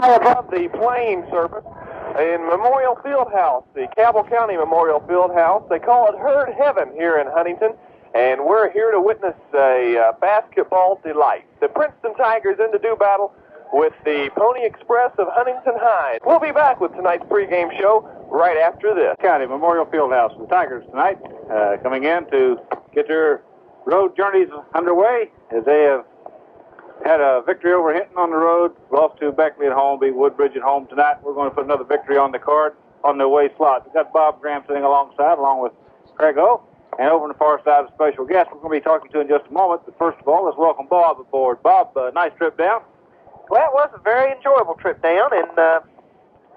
High above the plane surface in Memorial Fieldhouse, the Cabell County Memorial Fieldhouse. They call it Herd Heaven here in Huntington, and we're here to witness a basketball delight. The Princeton Tigers in the do battle with the Pony Express of Huntington High. We'll be back with tonight's pregame show right after this. County Memorial Fieldhouse. The Tigers tonight coming in to get their road journeys underway as they have had a victory over Hinton on the road, lost to Beckley at home, beat Woodbridge at home tonight. We're going to put another victory on the card on the away slot. We've got Bob Graham sitting alongside, along with Craig O. And over on the far side, a special guest we're going to be talking to in just a moment. But first of all, let's welcome Bob aboard. Bob, nice trip down. Well, it was a very enjoyable trip down, and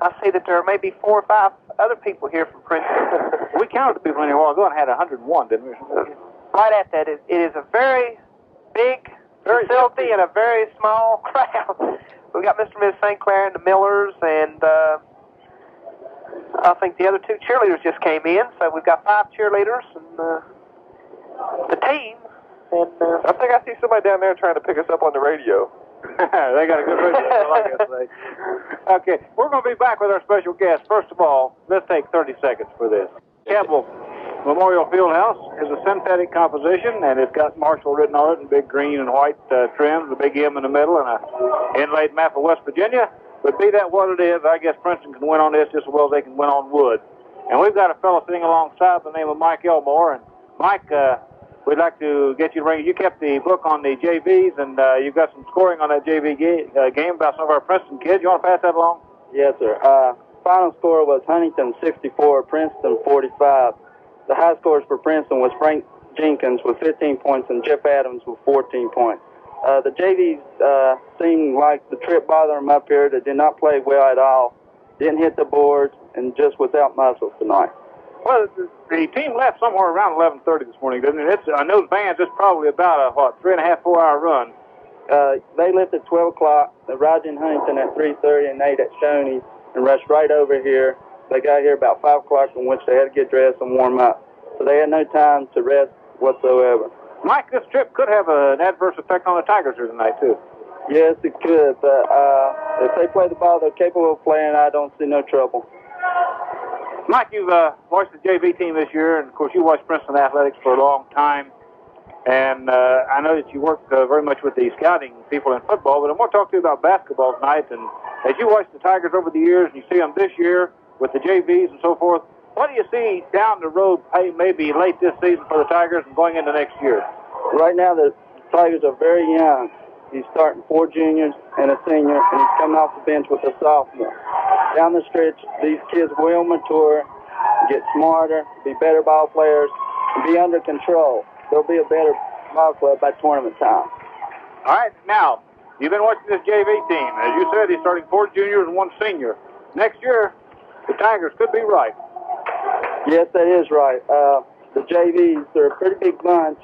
I see that there may be 4 or 5 other people here from Princeton. We counted the people in here a while ago and had 101, didn't we? Right at that. It is a very big facility and a very small crowd. We got Mr. and Ms. St. Clair and the Millers, and I think the other 2 cheerleaders just came in, so we've got 5 cheerleaders and the team. And I think I see somebody down there trying to pick us up on the radio. They got a good radio, like I say. Okay, we're going to be back with our special guest. First of all, let's take 30 seconds for this. Cabell Memorial Fieldhouse is a synthetic composition, and it's got Marshall written on it in big green and white trims, a big M in the middle, and an inlaid map of West Virginia. But be that what it is, I guess Princeton can win on this just as well as they can win on wood. And we've got a fellow sitting alongside by the name of Mike Elmore. And Mike, we'd like to get you to bring. You kept the book on the JVs, and you've got some scoring on that JV game about some of our Princeton kids. You want to pass that along? Yes, sir. Final score was Huntington 64, Princeton 45. The high scores for Princeton was Frank Jenkins with 15 points and Jeff Adams with 14 points. The JVs seemed like the trip bothered them up here. They did not play well at all. Didn't hit the boards and just without muscle tonight. Well, the team left somewhere around 11:30 this morning, didn't it? I know the vans, it's probably about a, 3.5, 4-hour run. They left at 12 o'clock. They arrived in Huntington at 3:30 and ate at Stoney's and rushed right over here. They got here about 5 o'clock, in which they had to get dressed and warm up. So they had no time to rest whatsoever. Mike, this trip could have an adverse effect on the Tigers here tonight, too. Yes, it could, but if they play the ball they're capable of playing, I don't see no trouble. Mike, you've watched the JV team this year, and, of course, you watched Princeton Athletics for a long time. And I know that you work very much with the scouting people in football, but I want to talk to you about basketball tonight. And as you watch the Tigers over the years, and you see them this year with the JVs and so forth, what do you see down the road, maybe late this season for the Tigers and going into next year? Right now, the Tigers are very young. He's starting 4 juniors and a senior, and he's coming off the bench with a sophomore. Down the stretch, these kids will mature, get smarter, be better ball players, and be under control. They'll be a better ball club by tournament time. All right, now, you've been watching this JV team. As you said, he's starting 4 juniors and 1 senior. Next year, the Tigers could be right. Yes, that is right. The JVs, they're a pretty big bunch,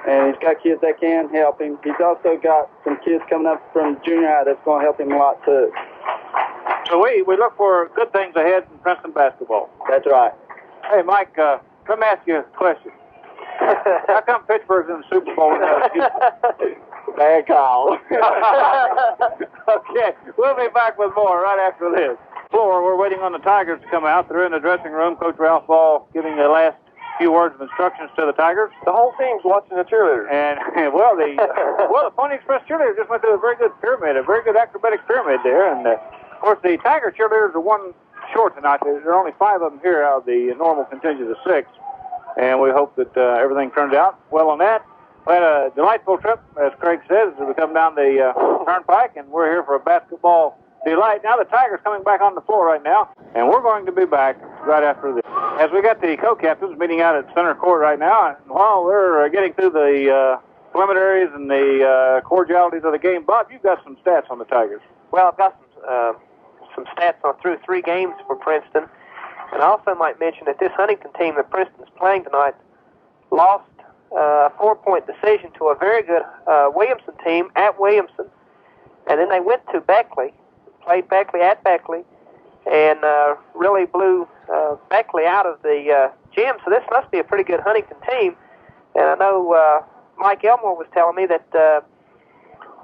and he's got kids that can help him. He's also got some kids coming up from junior high that's going to help him a lot, too. So we look for good things ahead in Princeton basketball. That's right. Hey, Mike, let me ask you a question. How come Pittsburgh's in the Super Bowl without Houston? Bad call. Okay, we'll be back with more right after this. We're waiting on the Tigers to come out. They're in the dressing room. Coach Ralph Ball giving the last few words of instructions to the Tigers. The whole team's watching the cheerleaders. And, the Pony Express cheerleaders just went through a very good pyramid, a very good acrobatic pyramid there. And, of course, the Tiger cheerleaders are 1 short tonight. There are only 5 of them here out of the normal contingent of 6. And we hope that everything turns out well on that. We had a delightful trip, as Craig says, as we come down the turnpike, and we're here for a basketball delight. Now the Tigers coming back on the floor right now, and we're going to be back right after this. As we got the co-captains meeting out at center court right now, and while we're getting through the preliminaries and the cordialities of the game, Bob, you've got some stats on the Tigers. Well, I've got some stats on through 3 games for Princeton. And I also might mention that this Huntington team that Princeton's playing tonight lost a 4-point decision to a very good Williamson team at Williamson. And then they went to Beckley, played Beckley at Beckley, and really blew Beckley out of the gym. So this must be a pretty good Huntington team. And I know Mike Elmore was telling me that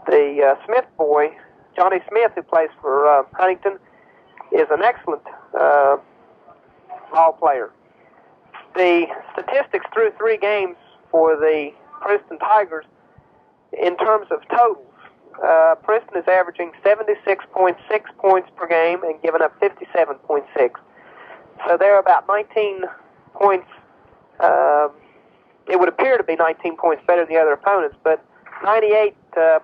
the Smith boy, Johnny Smith, who plays for Huntington, is an excellent ball player. The statistics through 3 games for the Princeton Tigers in terms of totals, Princeton is averaging 76.6 points per game and giving up 57.6. So they're about 19 points. It would appear to be 19 points better than the other opponents, but 98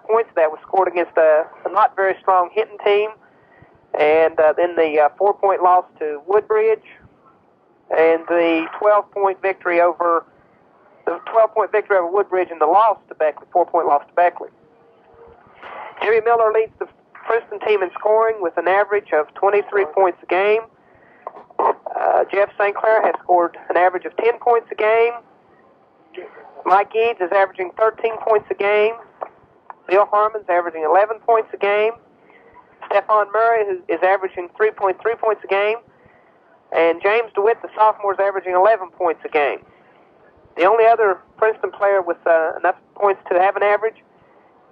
points of that was scored against a not very strong Hinton team, and then the 4-point loss to Woodbridge, and the 12-point victory over Woodbridge, and the loss to Beckley, 4-point loss to Beckley. Jimmy Miller leads the Princeton team in scoring with an average of 23 points a game. Jeff St. Clair has scored an average of 10 points a game. Mike Eads is averaging 13 points a game. Bill Harmon's averaging 11 points a game. Stephon Murray is averaging 3.3 points a game. And James DeWitt, the sophomore, is averaging 11 points a game. The only other Princeton player with enough points to have an average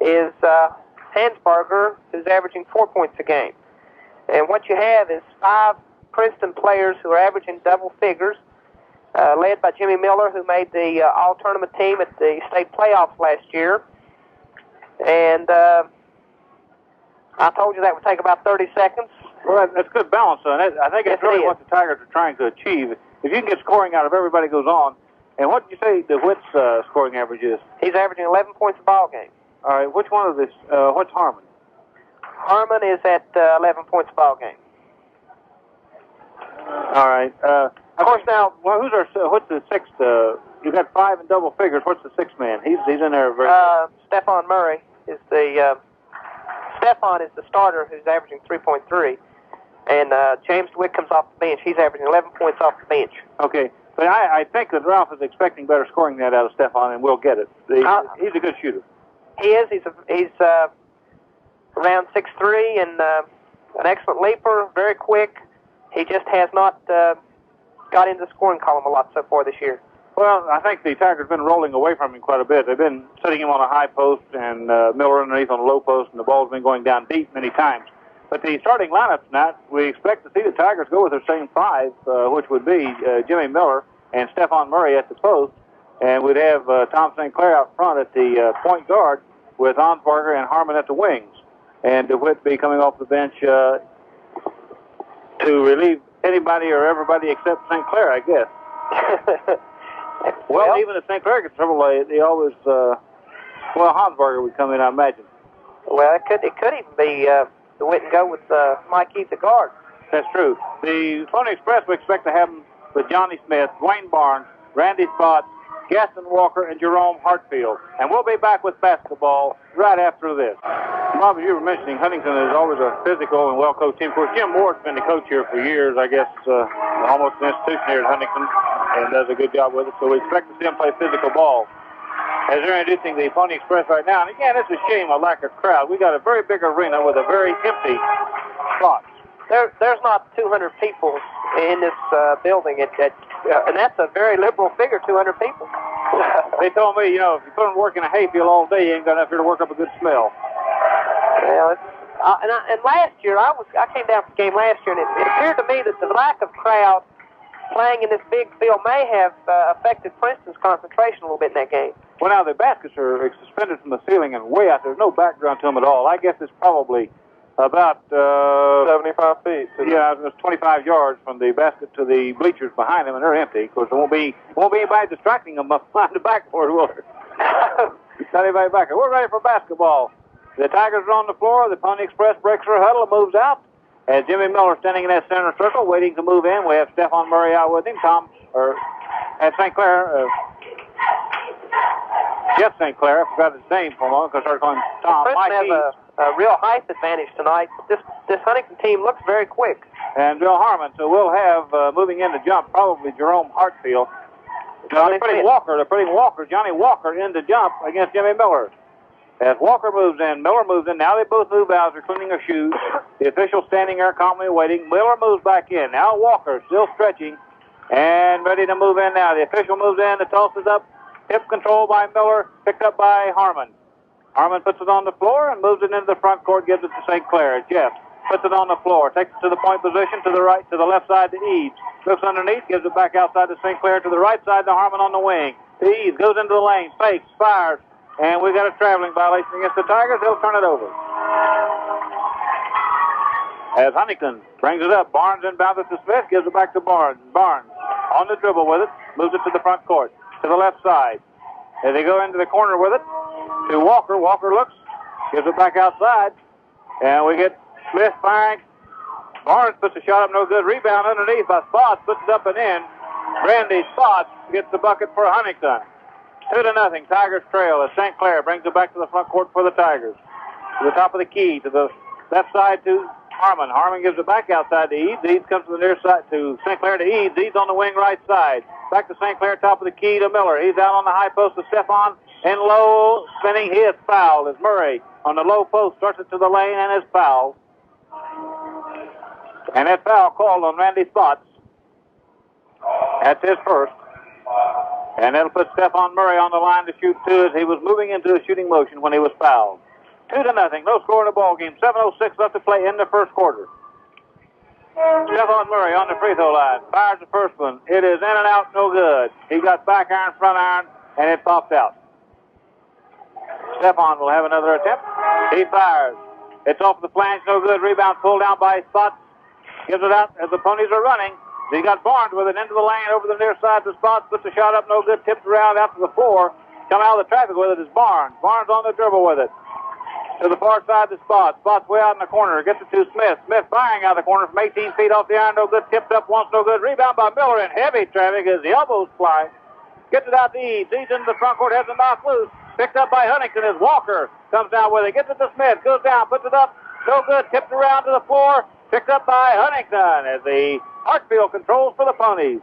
is Hansbarger, who's averaging 4 points a game. And what you have is 5 Princeton players who are averaging double figures, led by Jimmy Miller, who made the all-tournament team at the state playoffs last year. And I told you that would take about 30 seconds. Well, that's good balance, son. I think that's really what the Tigers are trying to achieve. If you can get scoring out of everybody goes on. And what did you say DeWitt's scoring average is? He's averaging 11 points a ball game. All right, which one of this? What's Harmon? Harmon is at 11 points a ball game. All right. Of course, now, well, what's the sixth? You got 5 in double figures. What's the sixth man? He's in there very. Stephon Murray is the. Stephon is the starter, who's averaging 3.3, and James DeWitt comes off the bench. He's averaging 11 points off the bench. Okay, but I think that Ralph is expecting better scoring than that out of Stephon, and we'll get it. He's a good shooter. He is. He's around 6'3" and an excellent leaper, very quick. He just has not got into the scoring column a lot so far this year. Well, I think the Tigers have been rolling away from him quite a bit. They've been setting him on a high post and Miller underneath on a low post, and the ball's been going down deep many times. But the starting lineup tonight, we expect to see the Tigers go with their same 5, which would be Jimmy Miller and Stephon Murray at the post, and we'd have Tom St. Clair out front at the point guard with Hansbarger and Harmon at the wings, and DeWitt be coming off the bench to relieve anybody or everybody except St. Clair, I guess. Well, even if St. Clair gets trouble, they always, Hansbarger would come in, I imagine. Well, it could even be DeWitt and go with Mike Eads at guard. That's true. The Pony Express, we expect to have them with Johnny Smith, Dwayne Barnes, Randy Spott, Gaston Walker, and Jerome Hartfield. And we'll be back with basketball right after this. Bob, as you were mentioning, Huntington is always a physical and well-coached team. Of course, Jim Ward's been the coach here for years, I guess, almost an institution here at Huntington, and does a good job with it. So we expect to see him play physical ball. As they're introducing the Pony Express right now, and again, it's a shame, a lack of crowd. We got a very big arena with a very empty spot. There's not 200 people in this building, and that's a very liberal figure, 200 people. They told me, if you put them to work in a hayfield all day, you ain't got enough here to work up a good smell. Well, and last year, I came down for the game last year, and it appeared to me that the lack of crowd playing in this big field may have affected Princeton's concentration a little bit in that game. Well, now, the baskets are suspended from the ceiling and way out. There's no background to them at all. I guess it's probably about 75 feet. Yeah, it was 25 yards from the basket to the bleachers behind them, and they're empty. Of course, there won't be anybody distracting them behind the backboard, will there? Not anybody back there. We're ready for basketball. The Tigers are on the floor. The Pony Express breaks her huddle and moves out. And Jimmy Miller standing in that center circle, waiting to move in. We have Stephon Murray out with him. At St. Clair. Jeff St. Clair. I forgot his name for a moment because I started calling him Tom. Princeton has a real height advantage tonight. This Huntington team looks very quick. And Bill Harmon. So we'll have, moving in to jump, probably Jerome Hartfield. They're putting Walker, Johnny Walker, in to jump against Jimmy Miller. As Walker moves in, Miller moves in. Now they both move out. They're cleaning their shoes. The official standing there calmly waiting. Miller moves back in. Now Walker still stretching and ready to move in now. The official moves in. The toss is up. Hip control by Miller. Picked up by Harmon. Harmon puts it on the floor and moves it into the front court, gives it to St. Clair. Jeff puts it on the floor, takes it to the point position, to the right, to the left side to Eads. Looks underneath, gives it back outside to St. Clair, to the right side to Harmon on the wing. To Eads, goes into the lane, fakes, fires, and we got a traveling violation against the Tigers. They'll turn it over. As Huntington brings it up, Barnes inbounds it to Smith, gives it back to Barnes. Barnes on the dribble with it, moves it to the front court, to the left side. As they go into the corner with it, to Walker. Walker looks, gives it back outside, and we get Smith firing. Barnes puts a shot up, no good. Rebound underneath by Spots, puts it up and in. Randy Spots gets the bucket for Huntington. 2-0. Tigers trail as St. Clair brings it back to the front court for the Tigers. To the top of the key, to the left side to Harmon. Harmon gives it back outside to Eads. Eads comes to the near side to St. Clair to Eads. Eads on the wing right side. Back to St. Clair, top of the key to Miller. He's out on the high post to Stephon. And low, spinning, he is fouled as Murray on the low post starts it to the lane and is fouled. And that foul called on Randy Spots. That's his first. And that'll put Stephon Murray on the line to shoot two as he was moving into a shooting motion when he was fouled. 2-0. No score in the ball game. 7:06 left to play in the first quarter. Stephon Murray on the free throw line. Fires the first one. It is in and out, no good. He got back iron, front iron, and it popped out. Stephon will have another attempt. He fires. It's off the flange, no good. Rebound pulled down by Spots. Gives it out as the Ponies are running. He got Barnes with it into the lane over the near side to Spots. Puts the shot up, no good. Tipped around out to the floor. Coming out of the traffic with it is Barnes. Barnes on the dribble with it. To the far side to Spots. Spots way out in the corner. Gets it to Smith. Smith firing out of the corner from 18 feet off the iron. No good. Tipped up once. No good. Rebound by Miller in heavy traffic as the elbows fly. Gets it out to Eads. Eads into the front court. Has a knock loose. Picked up by Huntington as Walker comes down with it. Gets it to Smith. Goes down. Puts it up. No good. Tipped around to the floor. Picked up by Huntington as the Hartfield controls for the Ponies.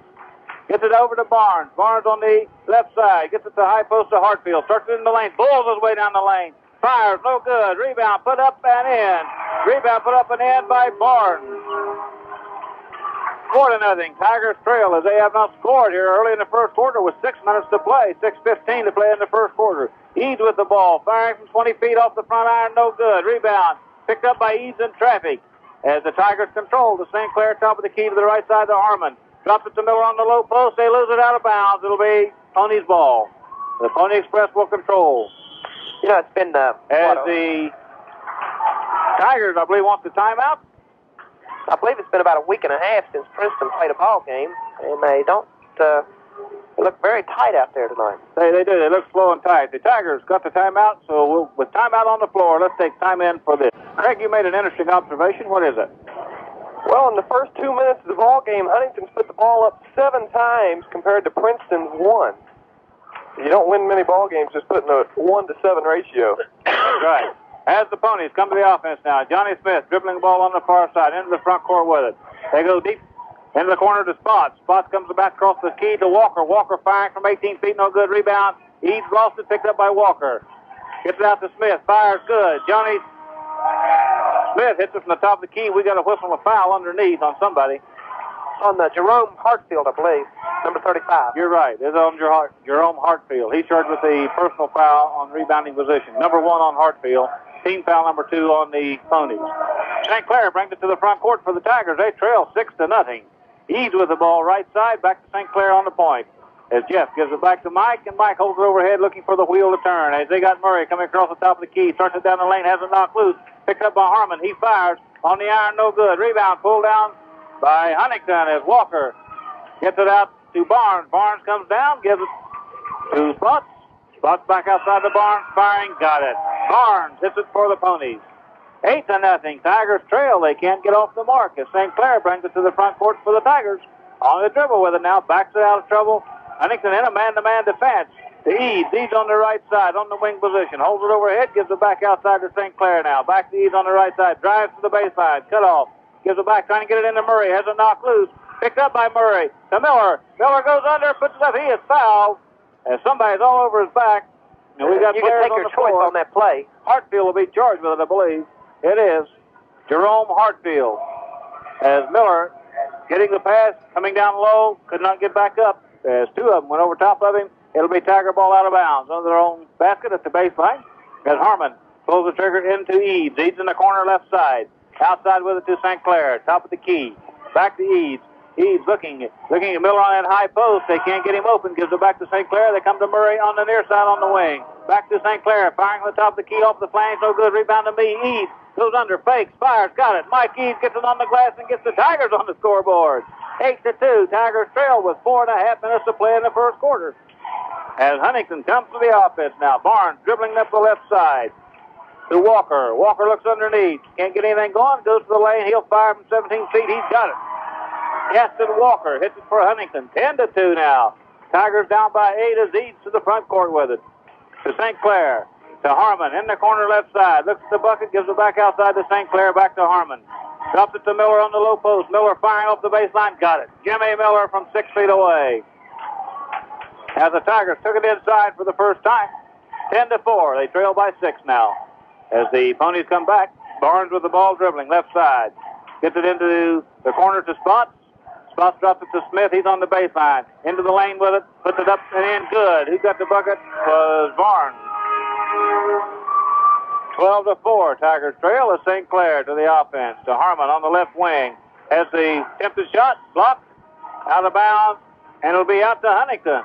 Gets it over to Barnes. Barnes on the left side. Gets it to high post to Hartfield. Starts it in the lane. Bulls his way down the lane. Fires, no good. Rebound, put up and in. Rebound, put up and in by Barnes. 4-0. Tigers trail as they have not scored here early in the first quarter with 6 minutes to play. 6:15 to play in the first quarter. Eads with the ball. Firing from 20 feet off the front iron, no good. Rebound, picked up by Eads in traffic. As the Tigers control the St. Clair, top of the key to the right side to Harmon. Drops it to Miller on the low post. They lose it out of bounds. It'll be Ponies' ball. The Pony Express will control. You know, it's been as the Tigers, I believe, want the timeout. I believe it's been about a week and a half since Princeton played a ball game, and they don't they look very tight out there tonight. They do. They look slow and tight. The Tigers got the timeout, so with timeout on the floor, let's take time in for this. Craig, you made an interesting observation. What is it? Well, in the first 2 minutes of the ball game, Huntington's put the ball up 7 times compared to Princeton's 1. You don't win many ball games just putting a 1-to-7 ratio. That's right. As the Ponies come to the offense now, Johnny Smith dribbling the ball on the far side into the front court with it. They go deep into the corner to Spots. Spots comes back across the key to Walker. Walker firing from 18 feet, no good. Rebound. Eads lost it, picked up by Walker. Gets it out to Smith. Fires good. Johnny Smith hits it from the top of the key. We got a whistle and a foul underneath on somebody. On Jerome Hartfield, I believe, number 35. You're right. It's on Jerome Hartfield. He's charged with the personal foul on rebounding position. Number 1 on Hartfield. Team foul number 2 on the Ponies. St. Clair brings it to the front court for the Tigers. They trail 6-0. Eads with the ball right side. Back to St. Clair on the point. As Jeff gives it back to Mike, and Mike holds it overhead looking for the wheel to turn. As they got Murray coming across the top of the key. Starts it down the lane. Has a knock loose. Picked up by Harmon. He fires. On the iron, no good. Rebound pulled down by Huntington as Walker gets it out to Barnes. Barnes comes down, gives it to Spots. Spots back outside the Barnes, firing, got it. Barnes hits it for the Ponies. 8-0. Tigers trail. They can't get off the mark as St. Clair brings it to the front court for the Tigers. On the dribble with it now, backs it out of trouble. Huntington in a man-to-man defense. To Eads. Eads on the right side, on the wing position. Holds it overhead, gives it back outside to St. Clair now. Back to Eads on the right side. Drives to the baseline. Cut off. Gives it back, trying to get it into Murray. Has a knock loose. Picked up by Murray. To Miller. Miller goes under, puts it up. He is fouled. And somebody's all over his back. And we got you players can take on your the choice floor. on that play. Hartfield will be charged with it, I believe. It is Jerome Hartfield. As Miller getting the pass, coming down low, could not get back up. As 2 of them went over top of him. It'll be Tiger ball out of bounds under their own basket at the baseline. as Harmon pulls the trigger into Eads. Eads in the corner left side. Outside with it to St. Clair. Top of the key. Back to Eads. Eads looking at Miller on that high post. They can't get him open. Gives it back to St. Clair. They come to Murray on the near side on the wing. Back to St. Clair. Firing on the top of the key off the flange. No good. Rebound to me. Eads goes under. Fakes. Fires. Got it. Mike Eads gets it on the glass and gets the Tigers on the scoreboard. 8-2. Tigers trail with 4.5 minutes to play in the first quarter. As Huntington comes to the offense now. Barnes dribbling up the left side. To Walker. Walker looks underneath. Can't get anything going. Goes to the lane. He'll fire from 17 feet. He's got it. Gaston Walker hits it for Huntington. 10-2 now. Tigers down by 8 as Eads to the front court with it. To St. Clair. To Harmon in the corner left side. Looks at the bucket. Gives it back outside to St. Clair. Back to Harmon. Drops it to Miller on the low post. Miller firing off the baseline. Got it. Jimmy Miller from 6 feet away. As the Tigers took it inside for the first time. 10-4. They trail by 6 now. As the Ponies come back, Barnes with the ball dribbling left side. Gets it into the corner to Spots. Spots drops it to Smith. He's on the baseline. Into the lane with it. Puts it up and in. Good. Who got the bucket? Was Barnes. 12-4. Tigers trail as St. Clair to the offense. To Harmon on the left wing. Has the attempted shot. Blocked. Out of bounds. And it'll be out to Huntington.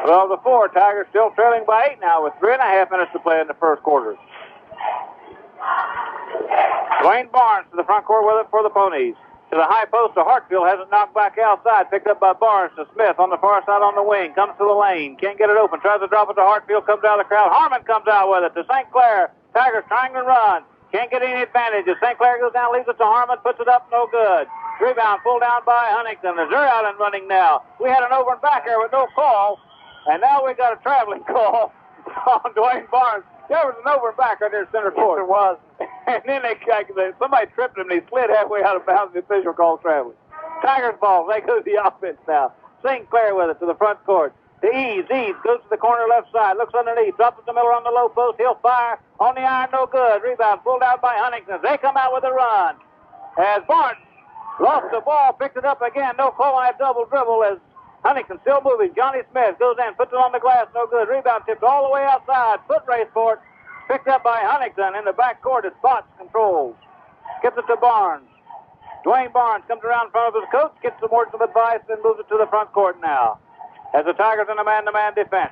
12-4. Tigers still trailing by 8 now with 3.5 minutes to play in the first quarter. Dwayne Barnes to the front court with it for the Ponies. To the high post to Hartfield. Has it knocked back outside. Picked up by Barnes to Smith on the far side on the wing. Comes to the lane. Can't get it open. Tries to drop it to Hartfield. Comes out of the crowd. Harmon comes out with it to St. Clair. Tigers trying to run. Can't get any advantage. As St. Clair goes down, leaves it to Harmon. Puts it up. No good. Rebound pulled down by Huntington. As they're out and running now. We had an over and back there with no call. And now we got a traveling call on Dwayne Barnes. There was an over and back right there center court. Yes, there was. And then somebody tripped him and he slid halfway out of bounds. The official called traveling. Tigers ball. They go to the offense now. St. Clair with it to the front court. To Eads. Eads goes to the corner left side. Looks underneath. Drops it to Miller on the low post. He'll fire. On the iron. No good. Rebound pulled out by Huntington. They come out with a run. As Barnes lost the ball. Picked it up again. No call on that double dribble as Huntington still moving. Johnny Smith goes in. Puts it on the glass. No good. Rebound tipped all the way outside. Foot race for it. Picked up by Huntington in the back court as Spots controls. Gets it to Barnes. Dwayne Barnes comes around in front of his coach, gets some words of advice, and moves it to the front court now. As the Tigers in a man-to-man defense.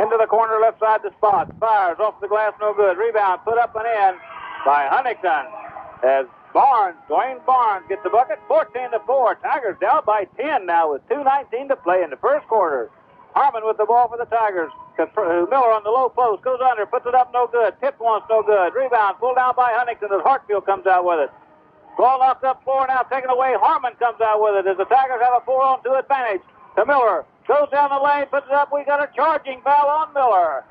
Into the corner left side to Spots. Fires off the glass, no good. Rebound put up and in by Huntington. As Dwayne Barnes gets the bucket. 14-4. Tigers down by 10 now with 2:19 to play in the first quarter. Harmon with the ball for the Tigers. Miller on the low post. Goes under. Puts it up. No good. Tipped once. No good. Rebound. Pulled down by Huntington as Hartfield comes out with it. Ball knocked up floor now. Taken away. Harmon comes out with it as the Tigers have a 4-on-2 advantage. To Miller. Goes down the lane. Puts it up. We got a charging foul on Miller.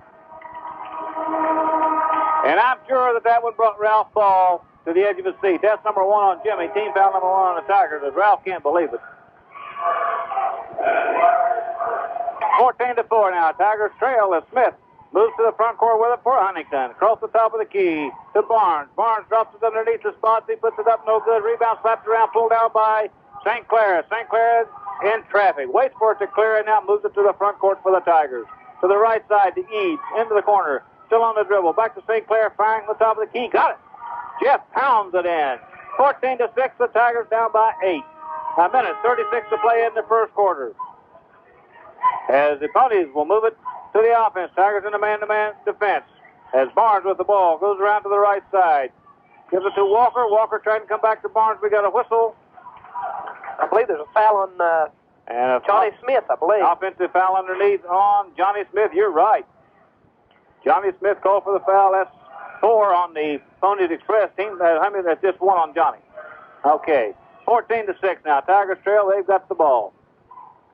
And I'm sure that one brought Ralph Ball to the edge of his seat. That's number 1 on Jimmy. Team foul number 1 on the Tigers as Ralph can't believe it. 14-4 now. Tigers trail as Smith moves to the front court with it for Huntington. Across the top of the key to Barnes. Barnes drops it underneath the spots. He puts it up. No good. Rebound slapped around. Pulled down by St. Clair. St. Clair in traffic. Waits for it to clear and now moves it to the front court for the Tigers. To the right side to Eads. Into the corner. Still on the dribble. Back to St. Clair. Firing on the top of the key. Got it. Jeff pounds it in. 14-6. The Tigers down by 8. A minute 36 to play in the first quarter. As the Ponies will move it to the offense. Tigers in a man-to-man defense. As Barnes with the ball goes around to the right side. Gives it to Walker. Walker trying to come back to Barnes. We got a whistle. I believe there's a foul on Johnny Smith, I believe. Offensive foul underneath on Johnny Smith. You're right. Johnny Smith called for the foul. That's 4 on the Ponies Express team. That's just 1 on Johnny. Okay. 14-6 now. Tigers trail. They've got the ball.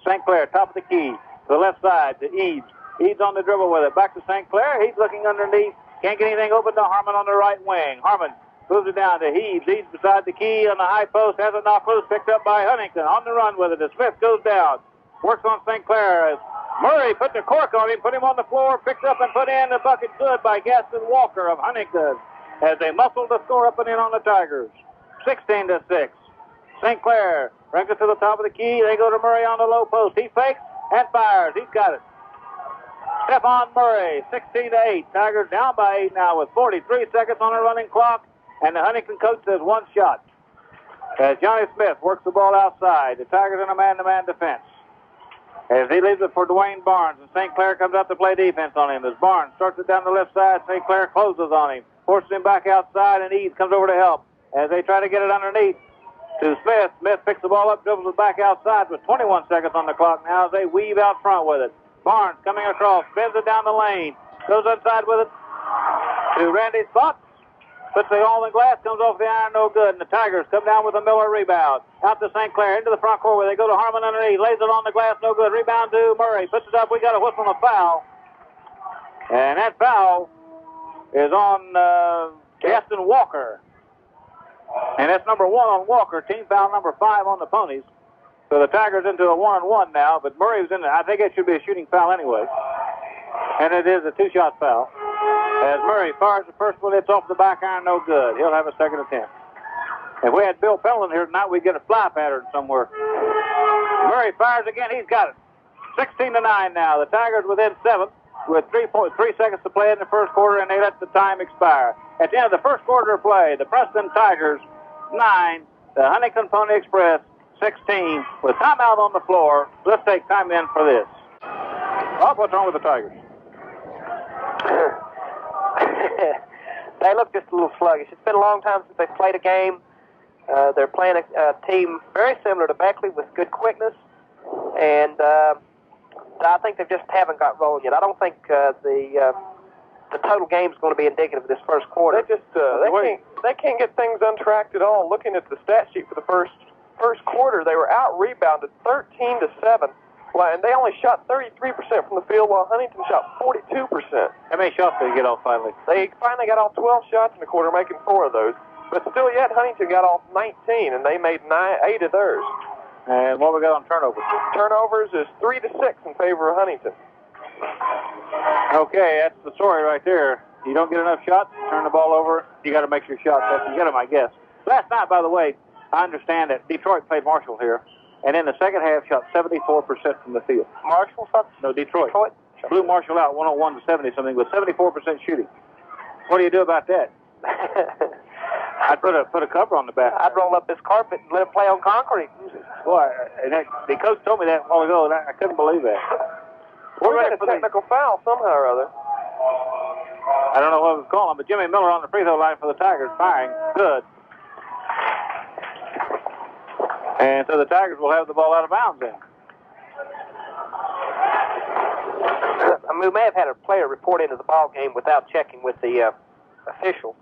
St. Clair, top of the key. To the left side to Eads. Eads on the dribble with it. Back to St. Clair. He's looking underneath. Can't get anything open to Harmon on the right wing. Harmon moves it down to Heaves. Eads beside the key on the high post. Has it knocked loose. Picked up by Huntington. On the run with it. As Smith goes down. Works on St. Clair. As Murray put the cork on him. Put him on the floor. Picked up and put in the bucket good by Gaston Walker of Huntington. As they muscle the score up and in on the Tigers. 16-6. St. Clair brings it to the top of the key. They go to Murray on the low post. He fakes and fires. He's got it. Stephon Murray, 16-8. Tigers down by 8 now with 43 seconds on the running clock, and the Huntington coach says one shot. As Johnny Smith works the ball outside, the Tigers in a man-to-man defense. As he leaves it for Dwayne Barnes, and St. Clair comes out to play defense on him. As Barnes starts it down the left side, St. Clair closes on him, forces him back outside, and Eads comes over to help. As they try to get it underneath to Smith, Smith picks the ball up, dribbles it back outside with 21 seconds on the clock now as they weave out front with it. Barnes coming across, spins it down the lane, goes inside with it to Randy Spots. Puts it all in the glass, comes off the iron, no good. And the Tigers come down with a Miller rebound. Out to St. Clair, into the front court where they go to Harmon underneath. Lays it on the glass, no good. Rebound to Murray. Puts it up. We got a whistle and a foul. And that foul is on Gaston Walker. And that's number 1 on Walker. Team foul number 5 on the Ponies. So the Tigers into a 1-on-1 now. But Murray's in there. I think it should be a shooting foul anyway. And it is a 2-shot foul. As Murray fires the first one, it's off the back iron, no good. He'll have a second attempt. If we had Bill Pendleton here tonight, we'd get a fly pattern somewhere. Murray fires again. He's got it. 16-9 now. The Tigers within 7 with 3 seconds to play in the first quarter, and they let the time expire. At the end of the first quarter of play, the Princeton Tigers 9, the Huntington Pony Express 16, with timeout on the floor. Let's take time in for this. Bob, what's wrong with the Tigers? They look just a little sluggish. It's been a long time since they've played a game. They're playing a team very similar to Beckley with good quickness, and I think they just haven't got rolling yet. I don't think the total game is going to be indicative of this first quarter. They can't get things untracked at all. Looking at the stat sheet for the first quarter, they were out rebounded 13-7. And they only shot 33% from the field, while Huntington shot 42%. How many shots did they get off finally? They finally got off 12 shots in the quarter, making 4 of those. But still yet, Huntington got off 19, and they made 8 of theirs. And what we got on turnovers? Turnovers is 3-6 in favor of Huntington. Okay, that's the story right there. You don't get enough shots, turn the ball over, you got to make your shots. You get them, I guess. Last night, by the way, I understand that Detroit played Marshall here. And in the second half, shot 74% from the field. Marshall? No, Detroit. Blew Marshall out 101-70-something with 74% shooting. What do you do about that? I'd put a cover on the back. I'd roll up this carpet and let it play on concrete. Boy, and the coach told me that a while ago, and I couldn't believe that. We got a technical foul somehow or other. I don't know what it was calling, but Jimmy Miller on the free throw line for the Tigers, firing. Good. And so the Tigers will have the ball out of bounds then. I mean, we may have had a player report into the ball game without checking with the official.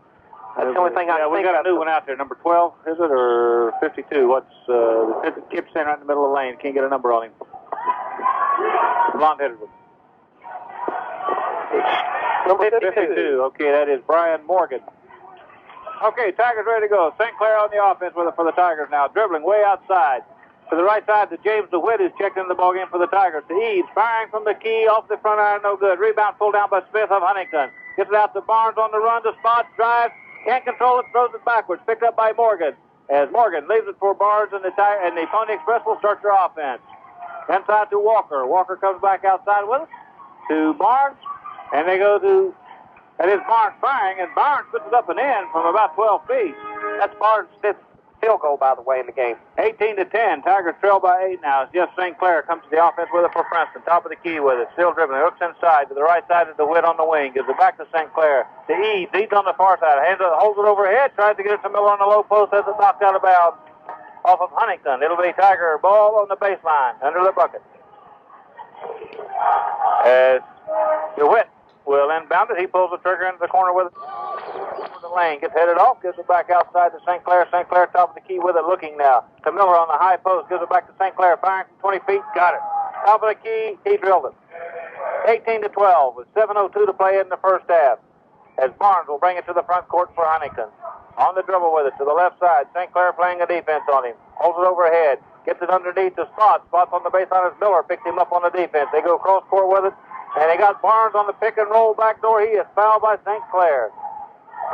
That's the only thing I can think of. We got a new one out there, number 12, is it, or 52? What's the kid standing right in the middle of the lane? Can't get a number on him. Blonde-headed one. Number 52. Okay, that is Brian Morgan. Okay, Tigers ready to go. St. Clair on the offense with it for the Tigers now. Dribbling way outside. To the right side to James DeWitt, who's checked into the ballgame for the Tigers. To Eads, firing from the key, off the front iron, no good. Rebound pulled down by Smith of Huntington. Gets it out to Barnes on the run to Spots, drives, can't control it, throws it backwards. Picked up by Morgan. As Morgan leaves it for Barnes, and the Pony Express will start their offense. Inside to Walker. Walker comes back outside with it to Barnes, and they go to... That is Barnes firing, and Barnes puts it up and in from about 12 feet. That's Barnes' 5th field goal, by the way, in the game. 18-10. Tigers trail by 8 now. It's just St. Clair comes to the offense with it for Princeton. Top of the key with it. Still dribbling. Hooks inside to the right side of DeWitt on the wing. Gives it back to St. Clair. To Eads. Eads on the far side. Holds it overhead. Tries to get it to Miller on the low post. Has it knocked out of bounds off of Huntington. It'll be Tiger ball on the baseline under the bucket. As DeWitt will inbound it. He pulls the trigger into the corner with it. The lane gets headed off, gives it back outside to St. Clair. St. Clair top of the key with it, looking now to Miller on the high post. Gives it back to St. Clair, firing from 20 feet. Got it. Top of the key, he drilled it. 18-12 with 7:02 to play in the first half. As Barnes will bring it to the front court for Huntington. On the dribble with it to the left side. St. Clair playing a defense on him. Holds it overhead. Gets it underneath to Spots. Spots on the baseline as Miller picks him up on the defense. They go cross court with it. And they got Barnes on the pick and roll back door. He is fouled by St. Clair.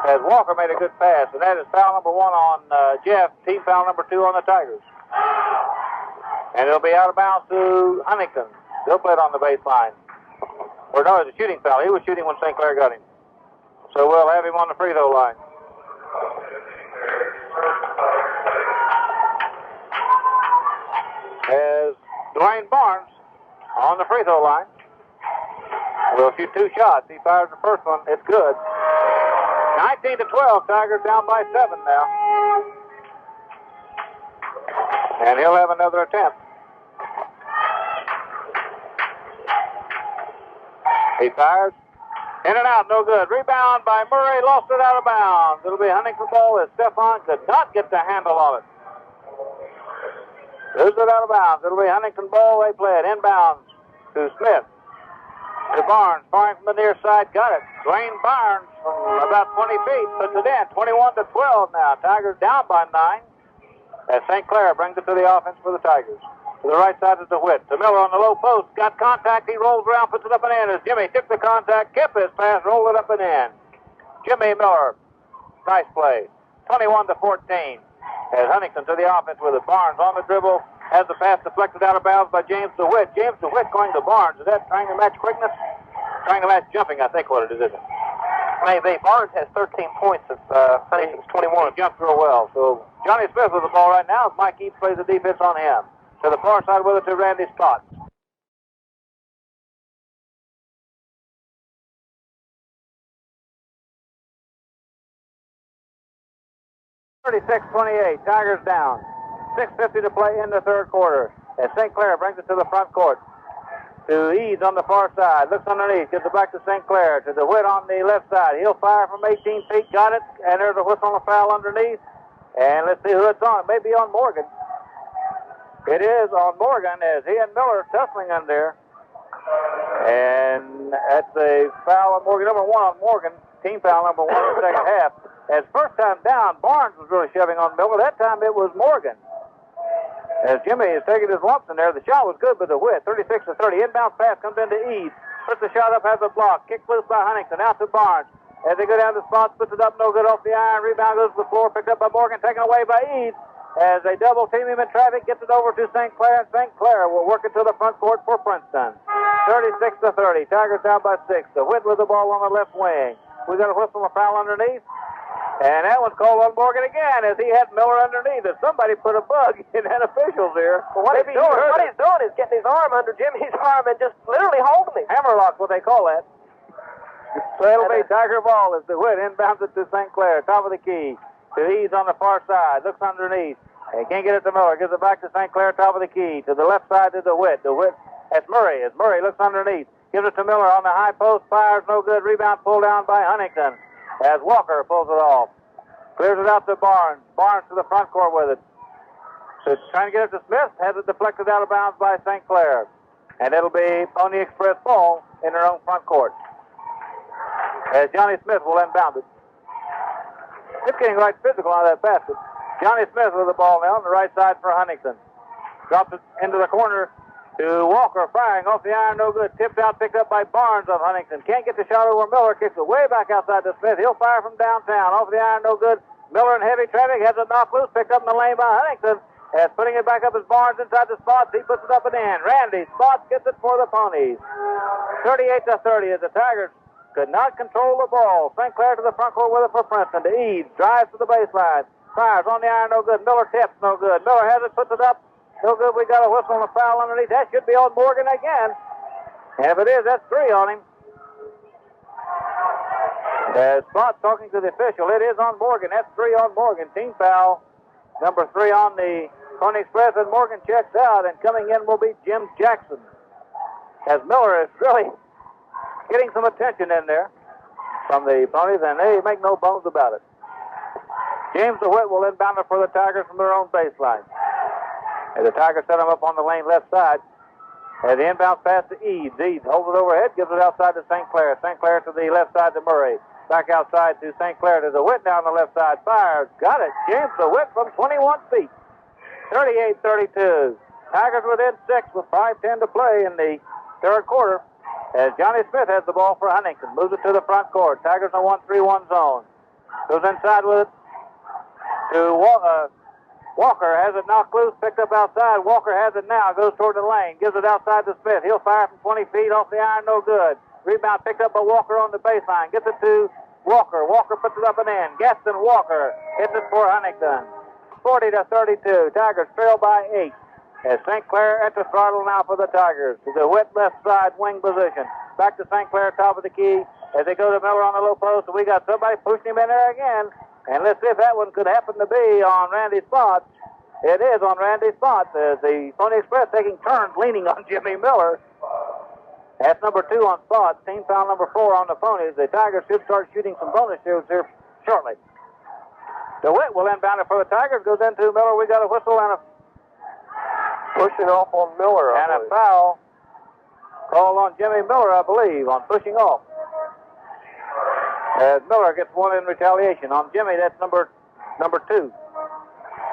As Walker made a good pass. And that is foul number 1 on Jeff. Team foul number 2 on the Tigers. And it'll be out of bounds to Huntington. They'll play it on the baseline. Or no, it's a shooting foul. He was shooting when St. Clair got him. So we'll have him on the free throw line. As Dwayne Barnes on the free throw line. Will shoot 2 shots. He fires the first one. It's good. 19-12. Tigers down by 7 now. And he'll have another attempt. He fires. In and out, no good. Rebound by Murray, lost it out of bounds. It'll be Huntington ball as Stefan could not get the handle on it. Loses it out of bounds. It'll be Huntington ball. They play it inbounds to Smith. To Barnes, firing from the near side, got it. Dwayne Barnes from about 20 feet puts it in. 21-12 now. Tigers down by 9. As St. Clair brings it to the offense for the Tigers. To the right side is DeWitt. To Miller on the low post. Got contact. He rolls around, puts it up and in. As Jimmy took the contact, kept his pass, rolled it up and in. Jimmy Miller. Nice play. 21-14. As Huntington to the offense with it. Barnes on the dribble. Has the pass deflected out of bounds by James DeWitt. James DeWitt going to Barnes. Is that trying to match quickness? Trying to match jumping, I think what it is, isn't it? Maybe. Barnes has 13 points of Huntington's 21. He jumped real well. So Johnny Smith with the ball right now. Mike Eads plays the defense on him. To the far side with it to Randy Scott. (36-28). Tigers down. 6:50 to play in the third quarter. As St. Clair brings it to the front court. To Eads on the far side. Looks underneath. Gives it back to St. Clair. To DeWitt on the left side. He'll fire from 18 feet. Got it. And there's a whistle and a foul underneath. And let's see who it's on. It may be on Morgan. It is on Morgan as he and Miller tussling in there. And that's a foul on Morgan. Number 1 on Morgan. Team foul number 1 in the second half. As first time down, Barnes was really shoving on Miller. That time it was Morgan. As Jimmy is taking his lumps in there, the shot was good with the width. 36-30. Inbound pass comes into Eads. Puts the shot up, has a block. Kick loose by Huntington. Out to Barnes. As they go down the spots, puts it up, no good off the iron. Rebound goes to the floor, picked up by Morgan, taken away by Eads. As they double team him in traffic, gets it over to St. Clair, and St. Clair will work it to the front court for Princeton. 36-30. Tigers down by 6. DeWitt with the ball on the left wing. We got a whistle and a foul underneath. And that one's called on Morgan again as he had Miller underneath. If somebody put a bug in that official's ear. Well, what he's doing is getting his arm under Jimmy's arm and just literally holding him. Hammerlock, what they call that. So it'll be Tiger ball as DeWitt inbounds it to St. Clair. Top of the key. To Eads on the far side. Looks underneath. He can't get it to Miller. Gives it back to St. Clair. Top of the key. To the left side to DeWitt. That's Murray. As Murray looks underneath. Gives it to Miller on the high post. Fires. No good. Rebound pulled down by Huntington. As Walker pulls it off. Clears it out to Barnes. Barnes to the front court with it. So trying to get it to Smith. Has it deflected out of bounds by St. Clair. And it'll be Pony Express ball in their own front court. As Johnny Smith will inbound it. Just getting right physical out of that basket. Johnny Smith with the ball now on the right side for Huntington. Drops it into the corner to Walker, firing off the iron, no good. Tipped out, picked up by Barnes of Huntington. Can't get the shot over Miller. Kicks it way back outside to Smith. He'll fire from downtown. Off the iron, no good. Miller in heavy traffic has it knocked loose. Picked up in the lane by Huntington. As putting it back up as Barnes inside the spots. He puts it up and in. Randy Spots gets it for the Ponies. 38-30 as the Tigers could not control the ball. St. Clair to the front court with it for Princeton. To Eads. Drives to the baseline. Fires on the iron, no good. Miller tips, no good. Miller has it, puts it up. No good. We got a whistle and a foul underneath. That should be on Morgan again. And if it is, that's 3 on him. As Spot talking to the official, it is on Morgan. That's 3 on Morgan. Team foul number 3 on the Pony Express. And Morgan checks out, and coming in will be Jim Jackson. As Miller is really getting some attention in there from the Ponies, and they make no bones about it. James DeWitt will inbound it for the Tigers from their own baseline. And the Tigers set him up on the lane left side. As the inbound pass to Eads. Eads holds it overhead, gives it outside to St. Clair. St. Clair to the left side to Murray. Back outside to St. Clair to DeWitt down the left side. Fires. Got it. James DeWitt from 21 feet. 38-32. Tigers within 6 with 5:10 to play in the third quarter. As Johnny Smith has the ball for Huntington. Moves it to the front court. Tigers in a 1-3-1 zone. Goes inside with it to Walker. Has it knocked loose, picked up outside. Walker has it now, goes toward the lane, gives it outside to Smith. He'll fire from 20 feet off the iron, no good. Rebound picked up by Walker on the baseline. Gets it to Walker. Walker puts it up and in. Gaston Walker hits it for Huntington. 40-32. Tigers trail by 8. As St. Clair at the throttle now for the Tigers. To the wet left side wing position. Back to St. Clair, top of the key. As they go to Miller on the low post. And we got somebody pushing him in there again. And let's see if that one could happen to be on Randy Spots. It is on Randy Spots. As the Pony Express taking turns leaning on Jimmy Miller. That's number 2 on Spots. Team foul number 4 on the Ponies. The Tigers should start shooting some bonus shoots here shortly. DeWitt will inbound it for the Tigers. Goes into Miller. We got a whistle and a Pushing off on Miller, I and a believe. foul called on Jimmy Miller, I believe, on pushing off. As Miller gets one in retaliation. On Jimmy, that's number 2.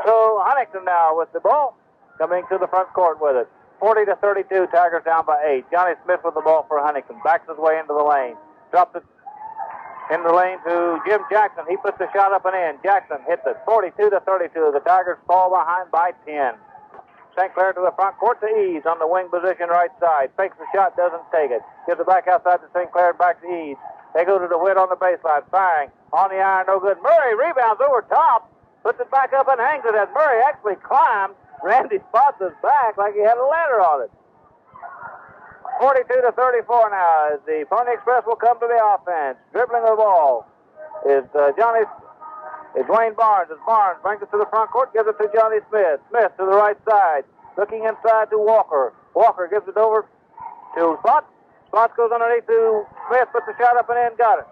So Huntington now with the ball, coming to the front court with it. 40-32, Tigers down by 8. Johnny Smith with the ball for Huntington. Backs his way into the lane. Drops it in the lane to Jim Jackson. He puts the shot up and in. Jackson hits it. 42-32. The Tigers fall behind by 10. St. Clair to the front court to Eads on the wing position right side. Fakes the shot, doesn't take it. Gives it back outside to St. Clair, back to Eads. They go to DeWitt on the baseline. Firing on the iron, no good. Murray rebounds over top. Puts it back up and hangs it as Murray actually climbed Randy Spots' back like he had a ladder on it. 42-34 now as the Pony Express will come to the offense. Dribbling the ball is Dwayne Barnes. As Barnes brings it to the front court, gives it to Johnny Smith. Smith to the right side, looking inside to Walker. Walker gives it over to Spots. Spots goes underneath to Smith, puts the shot up and in, got it.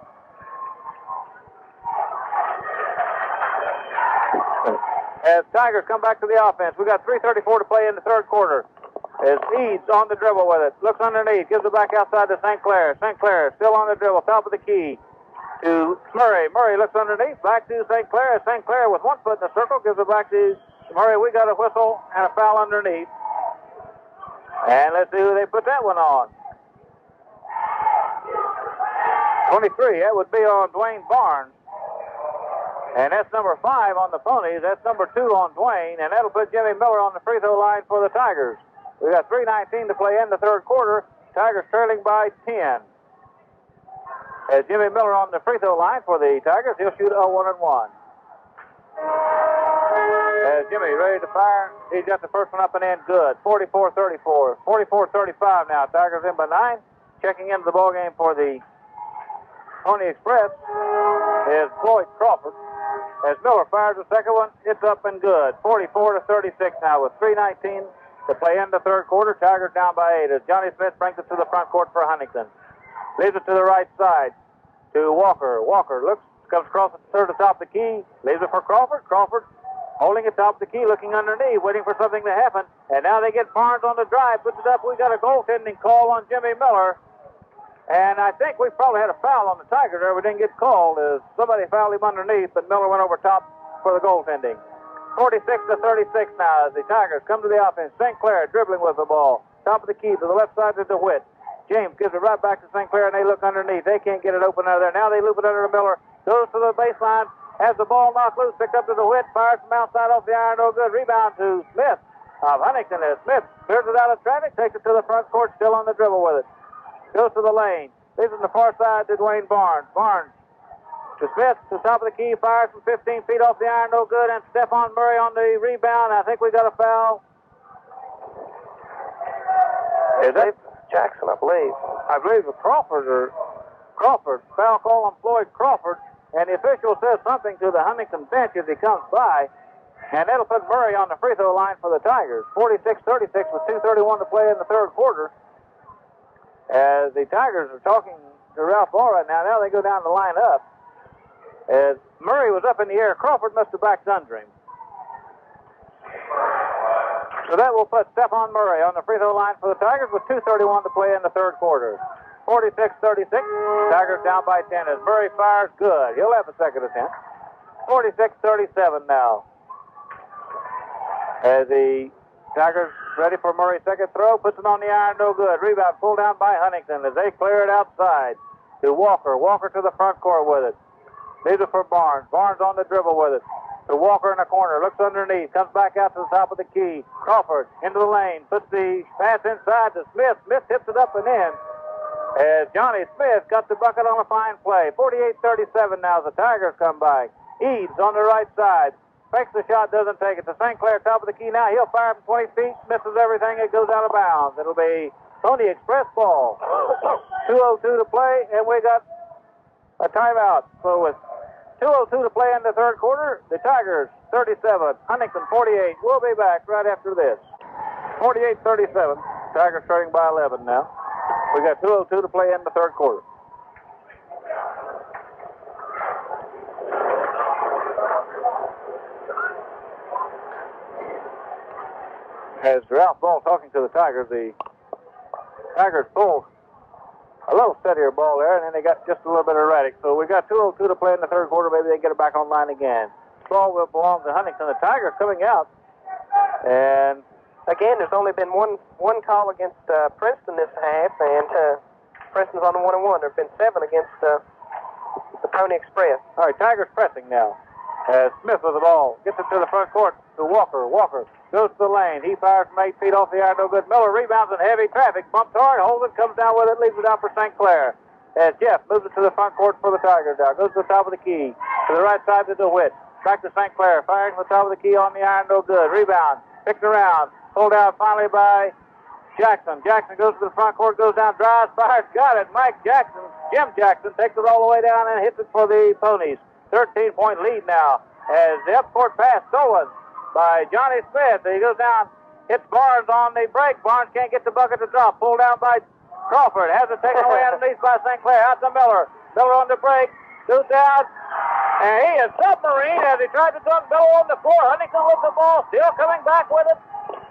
As Tigers come back to the offense, we got 3:34 to play in the third quarter. As Eads on the dribble with it, looks underneath, gives it back outside to St. Clair. St. Clair still on the dribble, top of the key to Murray. Murray looks underneath, back to St. Clair. St. Clair with one foot in the circle, gives it back to Murray. We got a whistle and a foul underneath. And let's see who they put that one on. 23, that would be on Dwayne Barnes. And that's number 5 on the Ponies. That's number 2 on Dwayne. And that'll put Jimmy Miller on the free throw line for the Tigers. We got 3:19 to play in the third quarter. Tigers trailing by 10. As Jimmy Miller on the free throw line for the Tigers, he'll shoot a 1-and-1. As Jimmy ready to fire, he's got the first one up and in good. 44-34. 44-35 now. Tigers in by 9. Checking into the ballgame for the Pony Express is Floyd Crawford. As Miller fires the second one, it's up and good. 44-36 now with 3:19 to play in the third quarter. Tigers down by 8 as Johnny Smith brings it to the front court for Huntington. Leaves it to the right side to Walker. Walker looks, comes across the third to top of the key. Leaves it for Crawford. Crawford holding it top of the key, looking underneath, waiting for something to happen. And now they get Barnes on the drive, puts it up. We got a goaltending call on Jimmy Miller. And I think we probably had a foul on the Tigers there. We didn't get called as somebody fouled him underneath, but Miller went over top for the goaltending. 46-36 now as the Tigers come to the offense. St. Clair dribbling with the ball. Top of the key to the left side to DeWitt. James gives it right back to St. Clair, and they look underneath. They can't get it open out of there. Now they loop it under to Miller. Goes to the baseline. Has the ball knocked loose. Picked up to DeWitt. Fires from outside off the iron. No good. Rebound to Smith of Huntington. As Smith clears it out of traffic. Takes it to the front court. Still on the dribble with it. Goes to the lane. Leaves it on the far side to Dwayne Barnes. Barnes to Smith to the top of the key. Fires from 15 feet off the iron. No good. And Stephon Murray on the rebound. I think we got a foul. Is that Jackson, I believe. I believe it's Crawford. Foul call on Floyd Crawford. And the official says something to the Huntington bench as he comes by. And that'll put Murray on the free throw line for the Tigers. 46-36 with 2:31 to play in the third quarter. As the Tigers are talking to Ralph Ball right now. Now they go down the line up. As Murray was up in the air, Crawford must have backed under him. So that will put Stephon Murray on the free throw line for the Tigers with 2:31 to play in the third quarter. 46-36, Tigers down by 10 as Murray fires good. He'll have a second attempt. 46-37 now. As the Tigers ready for Murray's second throw, puts it on the iron, no good. Rebound pulled down by Huntington as they clear it outside to Walker. Walker to the front court with it. Leaves it for Barnes. Barnes on the dribble with it. To Walker in the corner, looks underneath, comes back out to the top of the key. Crawford into the lane, puts the pass inside to Smith. Smith tips it up and in. as Johnny Smith got the bucket on a fine play. 48-37 now as the Tigers come back. Eads on the right side. Fakes the shot, doesn't take it. To St. Clair, top of the key now. He'll fire from 20 feet, misses everything. It goes out of bounds. It'll be Pony Express ball. 2:02 to play, and we got a timeout. So with 2:02 to play in the third quarter, the Tigers 37, Huntington 48. We'll be back right after this. 48-37. Tigers starting by 11 now. We got 2:02 to play in the third quarter. As Ralph Ball talking to the Tigers pulled a little steadier ball there, and then they got just a little bit erratic. So we got 2:02 to play in the third quarter. Maybe they get it back online again. Ball will belong to Huntington. The Tigers coming out, and again, there's only been one call against Princeton this half, and Princeton's on the 1-1. There have been 7 against the Pony Express. All right, Tigers pressing now. As Smith with the ball gets it to the front court to Walker. Walker goes to the lane. He fires from 8 feet off the iron. No good. Miller rebounds in heavy traffic. Bumps hard. Holds it. Comes down with it. Leaves it out for St. Clair. As Jeff moves it to the front court for the Tigers now. Goes to the top of the key. To the right side to DeWitt. Back to St. Clair. Firing from the top of the key on the iron. No good. Rebound. Picked around. Pulled out finally by Jackson. Jackson goes to the front court. Goes down. Drives. Fires. Got it. Mike Jackson. Jim Jackson takes it all the way down and hits it for the Ponies. 13-point lead now as the up-court pass stolen by Johnny Smith. He goes down, hits Barnes on the break. Barnes can't get the bucket to drop. Pulled down by Crawford. Has it taken away underneath by St. Clair. Out to Miller. Miller on the break. Goes down. And he is submarine as he tried to dunk Miller on the floor. Huntington with the ball. Still coming back with it.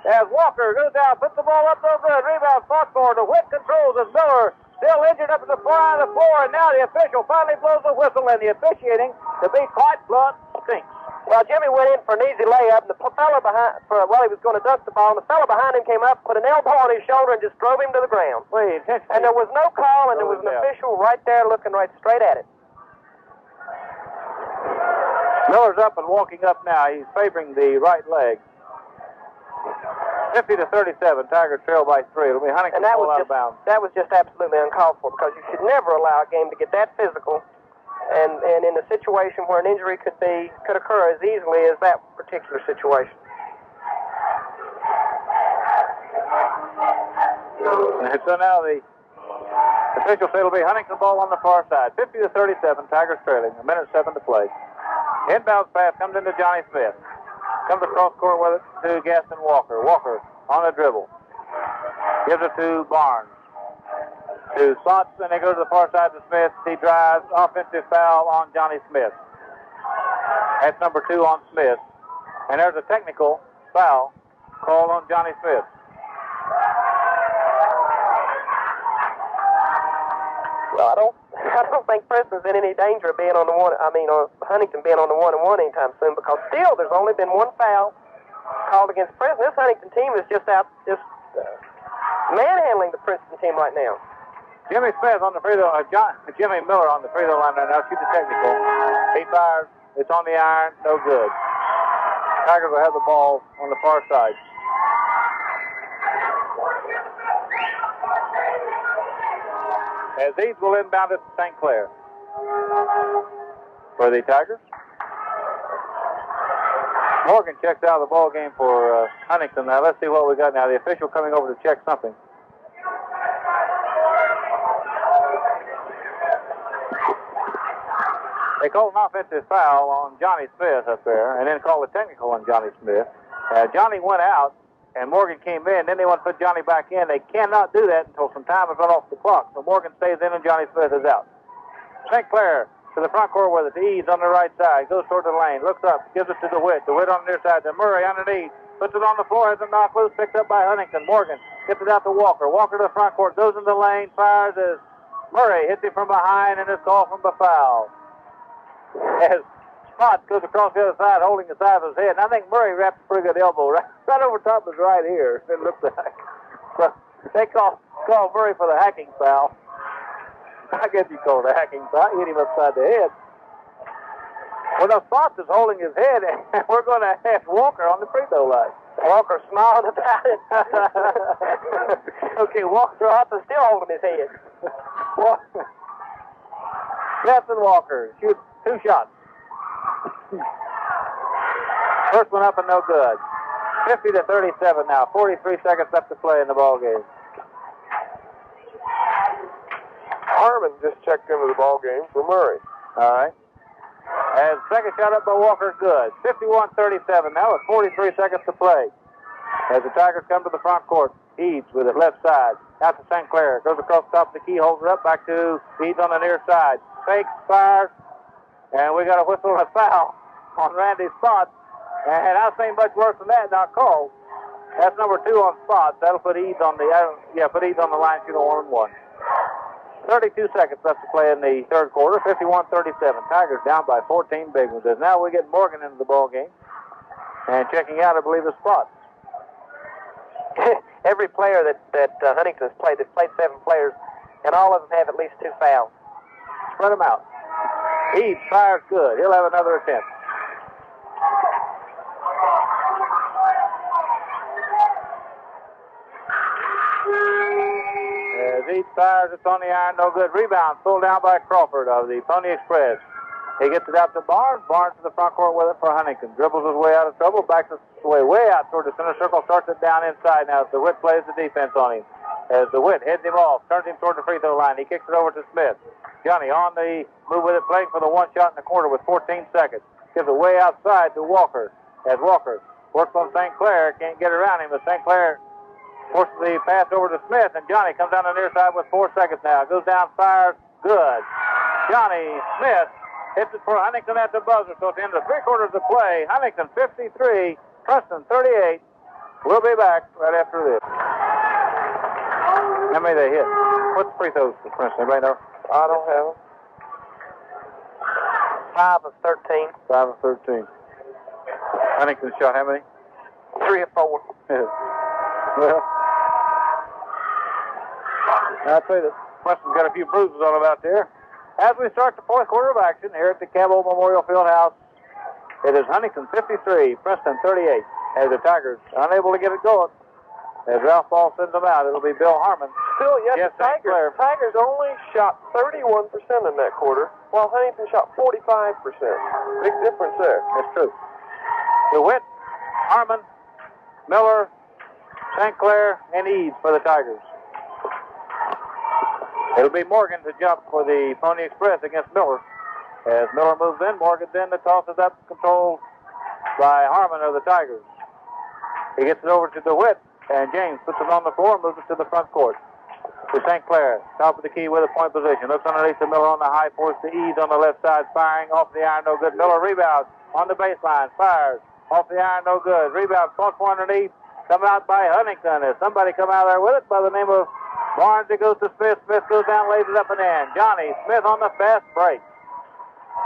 As Walker goes down, puts the ball up no good. Rebound fought for. The Witt controls as Miller still injured up at the far end of the floor, and now the official finally blows the whistle, and the officiating, to be quite blunt, stinks. Well, Jimmy went in for an easy layup, and the fella behind, he was going to dunk the ball, and the fella behind him came up, put an elbow on his shoulder, and just drove him to the ground. Wait, and there was no call, and there was an official right there looking right straight at it. Miller's up and walking up now. He's favoring the right leg. 50-37, Tigers trail by 3. It'll be Huntington pulled out of bounds. That was just absolutely uncalled for, because you should never allow a game to get that physical, and in a situation where an injury could occur as easily as that particular situation. And so now the official say it'll be Huntington ball on the far side. 50-37, Tigers trailing. 1:07 to play. Inbounds pass comes into Johnny Smith. Comes across court with it to Gaston Walker. Walker on the dribble. Gives it to Barnes. To Slots, and they go to the far side to Smith. He drives. Offensive foul on Johnny Smith. That's number 2 on Smith. And there's a technical foul called on Johnny Smith. Well, I don't think Princeton's in any danger of being on the or Huntington being on the 1-1 anytime soon, because still there's only been one foul called against Princeton. This Huntington team is just manhandling the Princeton team right now. Jimmy Smith on the free throw. Jimmy Miller on the free throw line right now. Shoots a technical. He fires. It's on the iron. No good. Tigers will have the ball on the far side. As these will inbound it to St. Clair. For the Tigers. Morgan checks out of the ball game for Huntington. Now let's see what we got now. The official coming over to check something. They called an offensive foul on Johnny Smith up there, and then called a technical on Johnny Smith. Johnny went out, and Morgan came in. Then they want to put Johnny back in. They cannot do that until some time is run off the clock. So Morgan stays in, and Johnny Smith is out. St. Clair to the front court with it. Eads on the right side. Goes toward the lane. Looks up. Gives it to DeWitt. DeWitt on the near side. To Murray underneath. Puts it on the floor. Has a knock loose. Picked up by Huntington. Morgan gets it out to Walker. Walker to the front court. Goes in the lane. Fires as Murray hits it from behind, and is called from the foul. As Spot goes across the other side, holding the side of his head. And I think Murray wrapped a pretty good elbow right over top of his right ear. It looks like. So they call Murray for the hacking foul. I guess you call it a hacking foul. Hit him upside the head. Well, now Spots is holding his head, and we're going to have Walker on the free throw line. Walker smiling about it. Okay, Walker is still holding his head. Smith and Walker shoot 2 shots. First one up and no good. 50-37 now. 43 seconds left to play in the ball game. Harmon just checked into the ball game for Murray. All right. And second shot up by Walker, good. 51-37 now with 43 seconds to play. As the Tigers come to the front court, Eads with it left side. Out to St. Clair. Goes across the top of the key, holds it up, back to Eads on the near side. Fakes, fires, and we got a whistle and a foul on Randy Spots. And I've seen much worse than that not called. That's number 2 on Spots. That'll put Eads on the put Eads on the line, shoot a 1-1. 32 seconds left to play in the third quarter. 51-37. Tigers down by 14 big ones. As now we get Morgan into the ball game. And checking out, I believe, is Spots. Every player that Huntington has played, they've played 7 players, and all of them have at least 2 fouls. Spread them out. Eads fires good. He'll have another attempt. As Eads fires, it's on the iron, no good. Rebound pulled down by Crawford of the Pony Express. He gets it out to Barnes. Barnes to the front court with it for Huntington. Dribbles his way out of trouble. Backs his way out toward the center circle. Starts it down inside now as DeWitt plays the defense on him. As DeWitt heads him off. Turns him toward the free throw line. He kicks it over to Smith. Johnny on the move with it. Playing for the 1 shot in the corner with 14 seconds. Gives it way outside to Walker. As Walker works on St. Clair. Can't get around him. But St. Clair forces the pass over to Smith. And Johnny comes down the near side with 4 seconds now. Goes down, fires. Good. Johnny Smith hits it for Huntington at the buzzer. So at the end of 3 quarters of play, Huntington 53, Princeton 38. We'll be back right after this. How many they hit? What's the free throws for Princeton? Anybody know? I don't have them. 5 of 13. 5 of 13. Huntington shot how many? 3 of 4. Well, I'll tell you that Princeton's got a few bruises on him out there. As we start the 4th quarter of action here at the Cabell Memorial Fieldhouse, it is Huntington 53, Princeton 38. As the Tigers unable to get it going, as Ralph Ball sends them out, it'll be Bill Harmon. Still, yes, the St. Clair. Tigers only shot 31% in that quarter, while Huntington shot 45%. Big difference there. That's true. DeWitt, Harmon, Miller, St. Clair, and Eads for the Tigers. It'll be Morgan to jump for the Pony Express against Miller. As Miller moves in, Morgan then tosses up, controlled by Harmon of the Tigers. He gets it over to DeWitt, and James puts it on the floor and moves it to the front court. To St. Clair, top of the key with a point position. Looks underneath to Miller on the high post to Eads on the left side, firing off the iron, no good. Miller rebounds on the baseline, fires off the iron, no good. Rebound, fought for underneath, coming out by Huntington. As somebody come out there with it by the name of Barnes. It goes to Smith. Smith goes down, lays it up and in. Johnny Smith on the fast break.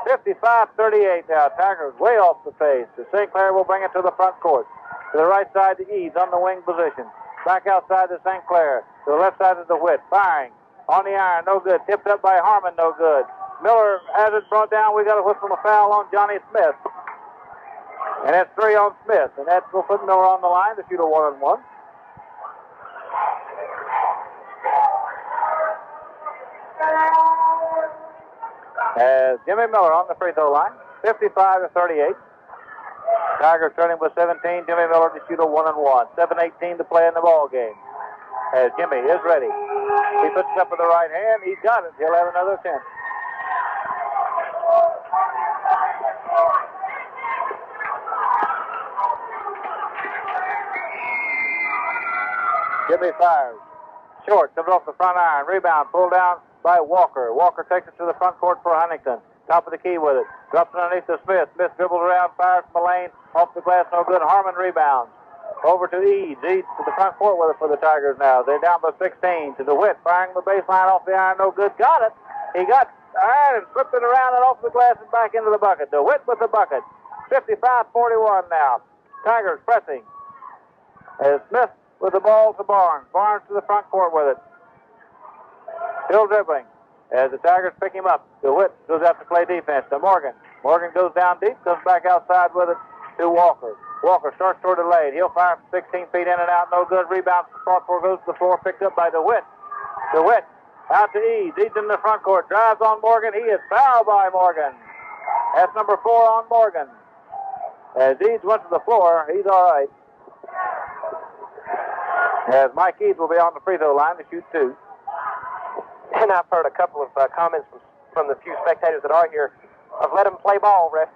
55-38 now. Tigers way off the pace. The St. Clair will bring it to the front court. To the right side to Eads on the wing position. Back outside to St. Clair. To the left side to DeWitt. Firing on the iron. No good. Tipped up by Harmon. No good. Miller has it brought down. We got a whistle and a foul on Johnny Smith. And that's 3 on Smith. And that will put Miller on the line to shoot a 1-on-1. As Jimmy Miller on the free throw line, 55-38. Tigers turning with 17. Jimmy Miller to shoot a 1-on-1. 7:18 to play in the ball game. As Jimmy is ready. He puts it up with the right hand. He's got it. He'll have another attempt. Jimmy fires. Short, comes off the front iron. Rebound, pulled down by Walker. Walker takes it to the front court for Huntington. Top of the key with it. Drops it underneath to Smith. Smith dribbles around, fires from the lane. Off the glass, no good. Harmon rebounds. Over to Eads. Eads to the front court with it for the Tigers now. They're down by 16. To DeWitt, firing the baseline off the iron, no good. Got it. He got iron and flipped it around and off the glass and back into the bucket. DeWitt with the bucket. 55-41 now. Tigers pressing. As Smith with the ball to Barnes. Barnes to the front court with it. Still dribbling. As the Tigers pick him up, DeWitt goes out to play defense to Morgan. Morgan goes down deep, comes back outside with it to Walker. Walker starts toward the lane. He'll fire from 16 feet in and out, no good. Rebound fought for, goes to the floor, picked up by DeWitt. DeWitt Out to Eads. Eads in the front court. Drives on Morgan. He is fouled by Morgan. That's number 4 on Morgan. As Eads went to the floor, he's all right. As Mike Eads will be on the free throw line to shoot 2. And I've heard a couple of comments from the few spectators that are here of let him play ball, ref.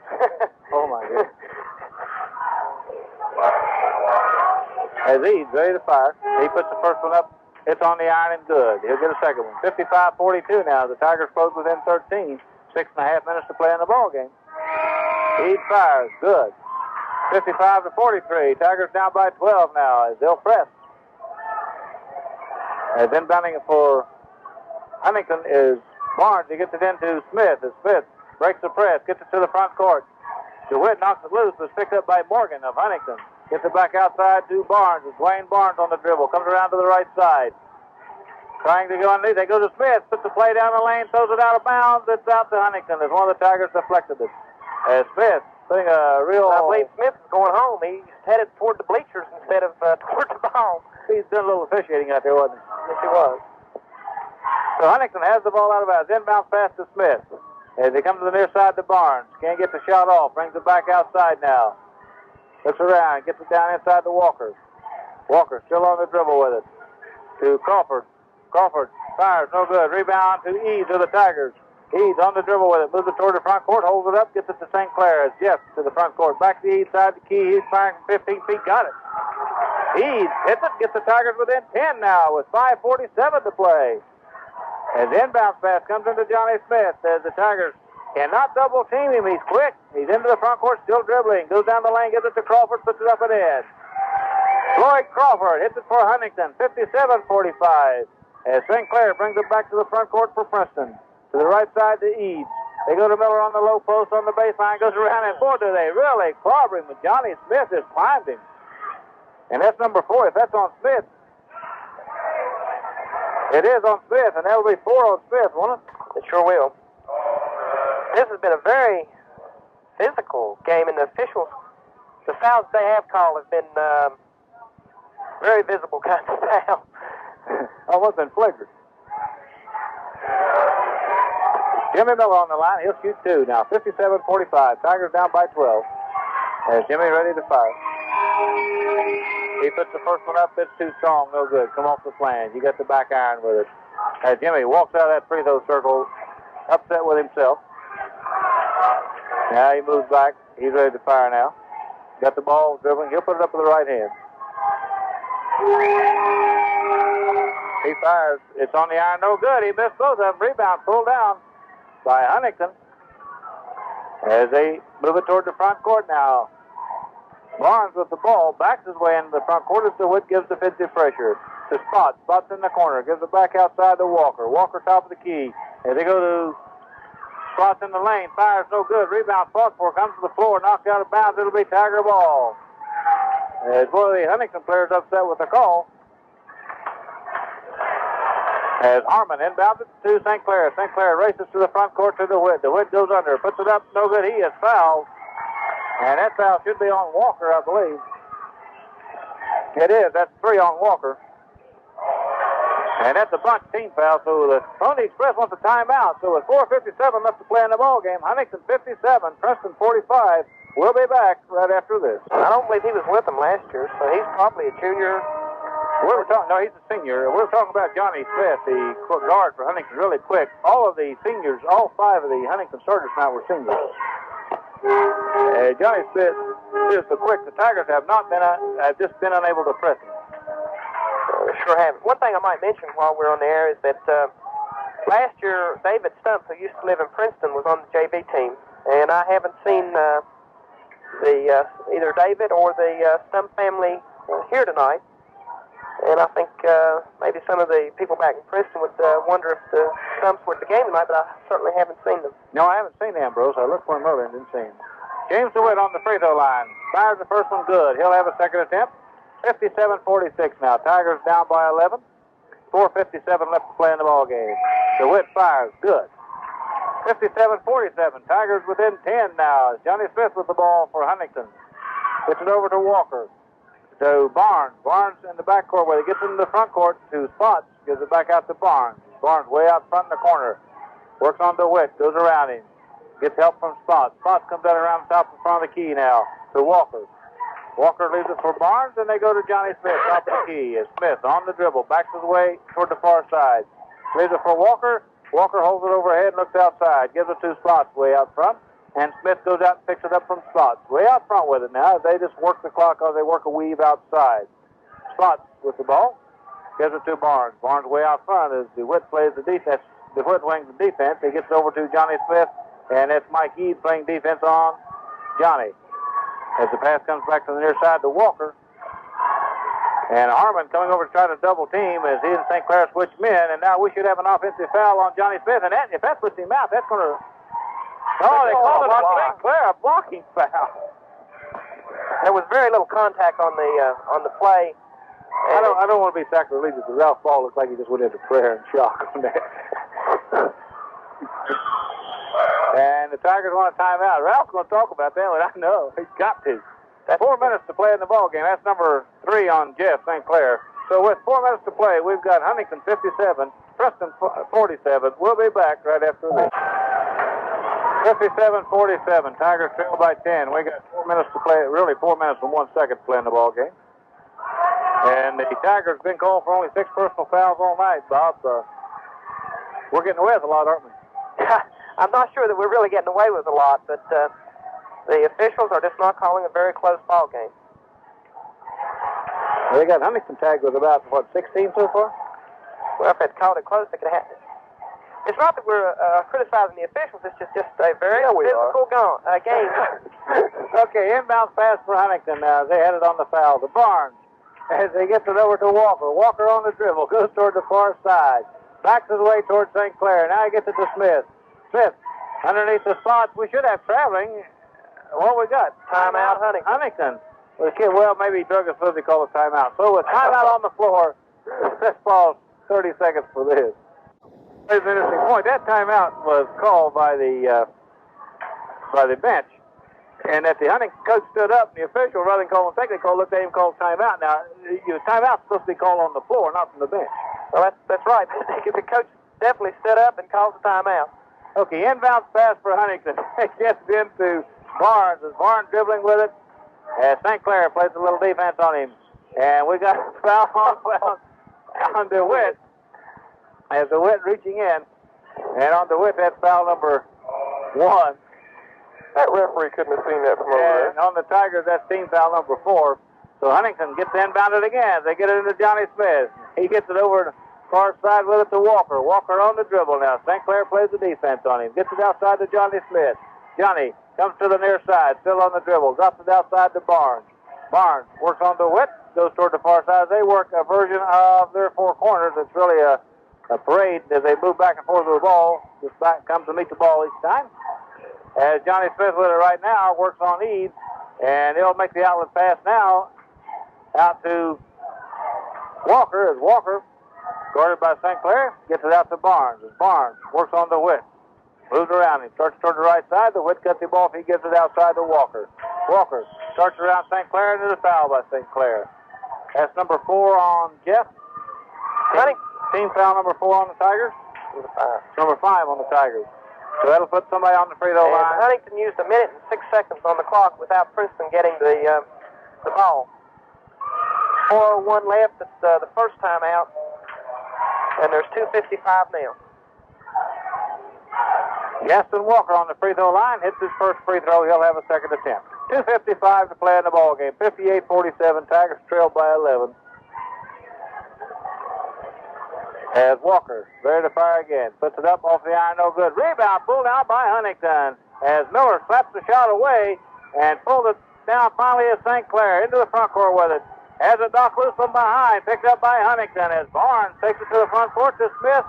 Oh, my goodness. As Eads ready to fire, he puts the first one up. It's on the iron and good. He'll get a second one. 55-42 now. The Tigers close within 13. 6.5 minutes to play in the ball game. Eads fires. Good. 55-43. Tigers down by 12 now as they'll press. As inbounding for Huntington is Barnes. He gets it into Smith. As Smith breaks the press, gets it to the front court. DeWitt knocks it loose. Was picked up by Morgan of Huntington. Gets it back outside to Barnes. It's Dwayne Barnes on the dribble. Comes around to the right side. Trying to go underneath. They go to Smith. Puts the play down the lane. Throws it out of bounds. It's out to Huntington as one of the Tigers deflected it. As Smith putting a real... I believe Smith is going home. He's headed toward the bleachers instead of toward the ball. He's done a little officiating out there, wasn't he? Yes, he was. So Huntington has the ball out of bounds. Inbound pass to Smith. As they come to the near side to Barnes. Can't get the shot off. Brings it back outside now. Looks around. Gets it down inside to Walker. Walker still on the dribble with it. To Crawford. Crawford fires. No good. Rebound to Eads of the Tigers. Eads on the dribble with it. Moves it toward the front court. Holds it up. Gets it to St. Clair. As Jeff to the front court. Back to the Eads side. The key. He's firing from 15 feet. Got it. Eads hits it. Gets the Tigers within 10 now with 5:47 to play. As the inbound pass comes into Johnny Smith. As the Tigers cannot double team him. He's quick. He's into the front court, still dribbling. Goes down the lane, gives it to Crawford, puts it up and in. Floyd Crawford hits it for Huntington, 57-45. As St. Clair brings it back to the front court for Princeton. To the right side to Eads. They go to Miller on the low post on the baseline, goes around, and boy, do they really clobber him. But Johnny Smith has climbed him. And that's number 4. If that's on Smith, it is on Smith, and that'll be 4 on Smith, won't it? It sure will. This has been a very physical game, and the officials, the fouls they have called have been very visible kind of foul. Almost been flagrant. Jimmy Miller on the line. He'll shoot 2 now. 57-45. Tigers down by 12. As Jimmy ready to fire. He puts the first one up. It's too strong. No good. Come off the flange. You got the back iron with it. As Jimmy walks out of that free throw circle, upset with himself. Now he moves back. He's ready to fire now. Got the ball dribbling. He'll put it up with the right hand. He fires. It's on the iron. No good. He missed both of them. Rebound pulled down by Huntington. As they move it toward the front court now. Barnes with the ball. Backs his way into the front court as DeWitt gives defensive pressure. To Spot. Spot's in the corner. Gives it back outside to Walker. Walker top of the key. As they go to Spots in the lane, fires no good. Rebound fought for, comes to the floor, knocked out of bounds. It'll be Tiger ball. As one of the Huntington players upset with the call. As Harmon inbounds it to St. Clair. St. Clair races to the front court to DeWitt. DeWitt goes under, puts it up, no good. He is fouled. And that foul should be on Walker, I believe. It is. That's 3 on Walker. And that's a bunch team foul, so the Pony Express wants a timeout. So with 4:57 left to play in the ball game, Huntington 57, Princeton 45. We'll be back right after this. I don't believe he was with them last year, so he's probably a junior. No, he's a senior. We're talking about Johnny Smith, the guard for Huntington, really quick. All of the seniors, all 5 of the Huntington starters now were seniors. Johnny Smith is so quick. The Tigers have just been unable to press him. Sure have. One thing I might mention while we're on the air is that last year David Stump, who used to live in Princeton, was on the JV team, and I haven't seen either David or the Stump family here tonight. And I think maybe some of the people back in Princeton would wonder if the Stumps were at the game tonight, but I certainly haven't seen them. No, I haven't seen Ambrose. I looked for him earlier and didn't see him. James DeWitt on the free throw line. Fires the first one good. He'll have a second attempt. 57-46 now. Tigers down by 11. 4:57 left to play in the ball game. DeWitt fires. Good. 57-47. Tigers within 10 now. Johnny Smith with the ball for Huntington. Gets it over to Walker. To Barnes. Barnes in the backcourt where he gets into the front court to Spots. Gives it back out to Barnes. Barnes way out front in the corner. Works on DeWitt. Goes around him. Gets help from Spots. Spots comes out around the top in front of the key now to Walker. Walker leaves it for Barnes, and they go to Johnny Smith, top of the key. As Smith on the dribble, backs his way toward the far side. Leaves it for Walker. Walker holds it overhead and looks outside. Gives it to Spots way out front. And Smith goes out and picks it up from Spots. Way out front with it now. They just work the clock or they work a weave outside. Spots with the ball. Gives it to Barnes. Barnes way out front as DeWitt plays the defense. DeWitt wings the defense. He gets it over to Johnny Smith. And it's Mike Eade playing defense on Johnny. As the pass comes back to the near side to Walker. And Harmon coming over to try to double team as he and St. Clair switch men. And now we should have an offensive foul on Johnny Smith. And if that puts him out, that's going to... Oh, they called it on St. Clair, a blocking foul. There was very little contact on the play. I don't want to be sacrilegious, but Ralph Ball looks like he just went into prayer and shock on that. And the Tigers want a timeout. Ralph's going to talk about that, but I know he's got to. That's 4 minutes to play in the ball game. That's number 3 on Jeff St. Clair. So with 4 minutes to play, we've got Huntington 57, Preston 47. We'll be back right after this. 57-47. Tigers trail by 10. We got 4 minutes to play. Really 4 minutes and 1 second to play in the ball game. And the Tigers have been called for only 6 personal fouls all night, Bob. We're getting away with a lot, aren't we? I'm not sure that we're really getting away with a lot, but the officials are just not calling a very close ball game. Well, they got Huntington tagged with about, 16 so far? Well, if they'd called it close, they could have had it. It's not that we're criticizing the officials. It's just a very physical game. Okay, inbound pass for Huntington now. They had it on the foul. The Barnes, as they get it over to Walker. Walker on the dribble, goes toward the far side. Backs his way towards St. Clair. Now he gets it to Smith. Smith, underneath the Spots. We should have traveling. What we got? Timeout, Huntington. Well, maybe Doug is supposed to call a timeout. So with timeout on the floor, let's pause 30 seconds for this. There's an interesting point. That timeout was called by the bench. And that the Huntington coach stood up, and the official, rather than call him technical, looked at him and called timeout. Now, timeout's supposed to be called on the floor, not from the bench. Well, that's right. The coach definitely stood up and called the timeout. Okay, inbound pass for Huntington. It gets into Barnes. Is Barnes dribbling with it? As St. Clair plays a little defense on him. And we got a foul on DeWitt. As DeWitt reaching in. And on DeWitt, that's foul number 1. That referee couldn't have seen that from over there. And on the Tigers, that's team foul number 4. So Huntington gets inbounded again. They get it into Johnny Smith. He gets it over to far side with it to Walker. Walker on the dribble now. St. Clair plays the defense on him. Gets it outside to Johnny Smith. Johnny comes to the near side, still on the dribble. Drops it outside to Barnes. Barnes works on DeWitt, goes toward the far side. They work a version of their 4 corners. It's really a parade as they move back and forth with the ball. Just back comes to meet the ball each time. As Johnny Smith with it right now, works on Eade, and he'll make the outlet pass now out to Walker. As Walker, guarded by St. Clair, gets it out to Barnes. As Barnes works on DeWitt. Moves around him, starts toward the right side. DeWitt cuts him off. He gives it outside to Walker. Walker starts around St. Clair into the foul by St. Clair. That's number 4 on Jeff. Team foul number 4 on the Tigers. Number 5 on the Tigers. So that'll put somebody on the free throw line. Huntington used 1 minute and 6 seconds on the clock without Princeton getting the ball. 4:01 left. It's the first time out. And there's 2:55 now. Gaston Walker on the free throw line hits his first free throw. He'll have a second attempt. 2:55 to play in the ball game. 58-47. Tigers trail by 11. As Walker ready to fire again. Puts it up off the iron, no good. Rebound pulled out by Huntington. As Miller slaps the shot away and pulled it down finally as St. Clair into the front court with it. Has a knock loose from behind. Picked up by Huntington as Barnes takes it to the front court to Smith.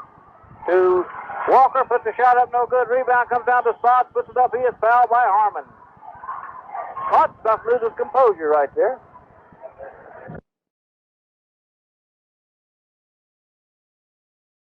To Walker, puts the shot up, no good. Rebound comes down to Spots, puts it up. He is fouled by Harmon. Spots loses composure right there.